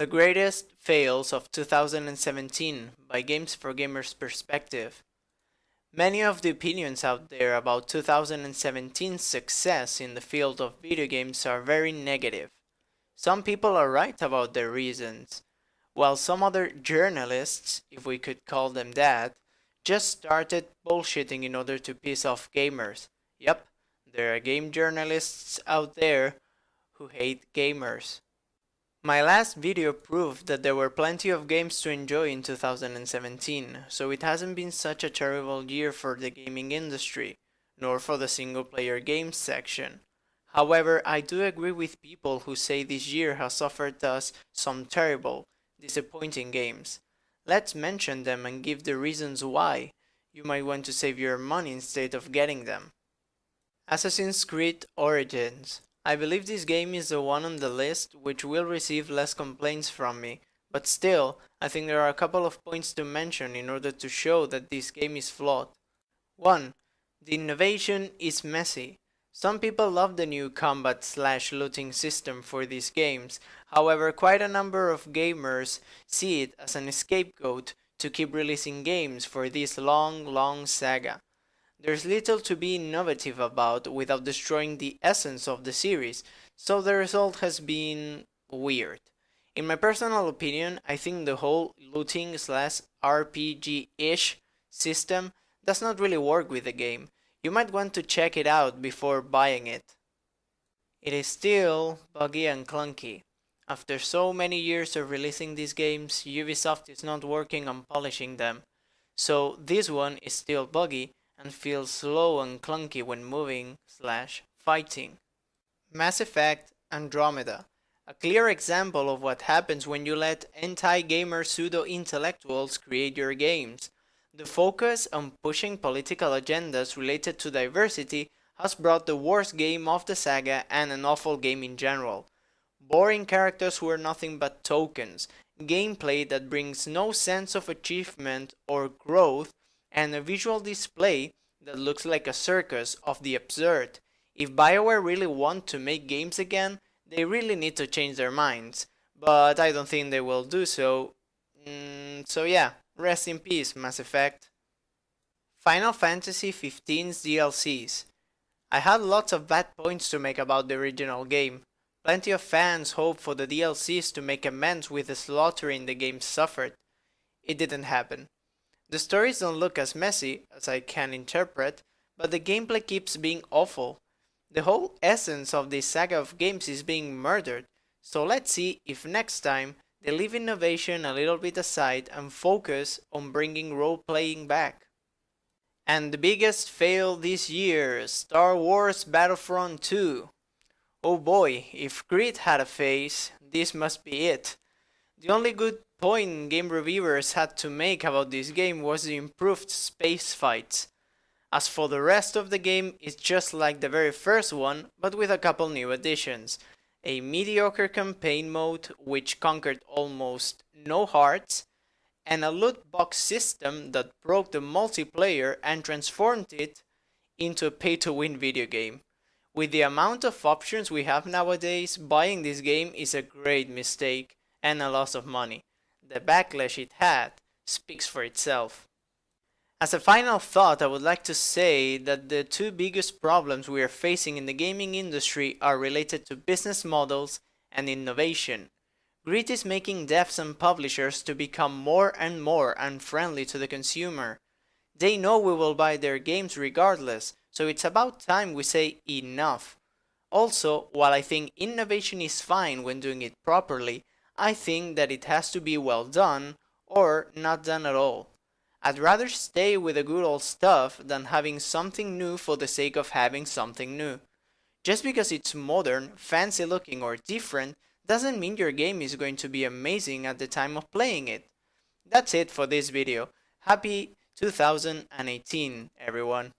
The Greatest Fails of 2017 by Games for Gamers Perspective. Many of the opinions out there about 2017's success in the field of video games are very negative. Some people are right about their reasons, while some other journalists, if we could call them that, just started bullshitting in order to piss off gamers. Yep, there are game journalists out there who hate gamers. My last video proved that there were plenty of games to enjoy in 2017, so it hasn't been such a terrible year for the gaming industry, nor for the single-player games section. However, I do agree with people who say this year has offered us some terrible, disappointing games. Let's mention them and give the reasons why you might want to save your money instead of getting them. Assassin's Creed Origins. I believe this game is the one on the list which will receive less complaints from me, but still, I think there are a couple of points to mention in order to show that this game is flawed. 1. The innovation is messy. Some people love the new combat/looting system for these games, however quite a number of gamers see it as an scapegoat to keep releasing games for this long saga. There's little to be innovative about without destroying the essence of the series, so the result has been weird. In my personal opinion, I think the whole looting/RPG-ish system does not really work with the game. You might want to check it out before buying it. It is still buggy and clunky. After so many years of releasing these games, Ubisoft is not working on polishing them, so this one is still buggy and feels slow and clunky when moving/fighting. Mass Effect Andromeda. A clear example of what happens when you let anti-gamer pseudo-intellectuals create your games. The focus on pushing political agendas related to diversity has brought the worst game of the saga and an awful game in general. Boring characters who are nothing but tokens, gameplay that brings no sense of achievement or growth, and a visual display that looks like a circus of the absurd. If BioWare really want to make games again, they really need to change their minds, but I don't think they will do so. So yeah, rest in peace, Mass Effect. Final Fantasy XV's DLCs. I had lots of bad points to make about the original game. Plenty of fans hoped for the DLCs to make amends with the slaughtering the game suffered. It didn't happen. The stories don't look as messy as I can interpret, but the gameplay keeps being awful. The whole essence of this saga of games is being murdered, so let's see if next time they leave innovation a little bit aside and focus on bringing role-playing back. And the biggest fail this year, Star Wars Battlefront 2. Oh boy, if Creed had a face, this must be it. The only good point game reviewers had to make about this game was the improved space fights. As for the rest of the game, it's just like the very first one, but with a couple new additions. A mediocre campaign mode, which conquered almost no hearts, and a loot box system that broke the multiplayer and transformed it into a pay-to-win video game. With the amount of options we have nowadays, buying this game is a great mistake and a loss of money. The backlash it had speaks for itself. As a final thought, I would like to say that the two biggest problems we are facing in the gaming industry are related to business models and innovation. Greed is making devs and publishers to become more and more unfriendly to the consumer. They know we will buy their games regardless, so it's about time we say enough. Also, while I think innovation is fine when doing it properly, I think that it has to be well done or not done at all. I'd rather stay with the good old stuff than having something new for the sake of having something new. Just because it's modern, fancy looking or different doesn't mean your game is going to be amazing at the time of playing it. That's it for this video. Happy 2018, everyone.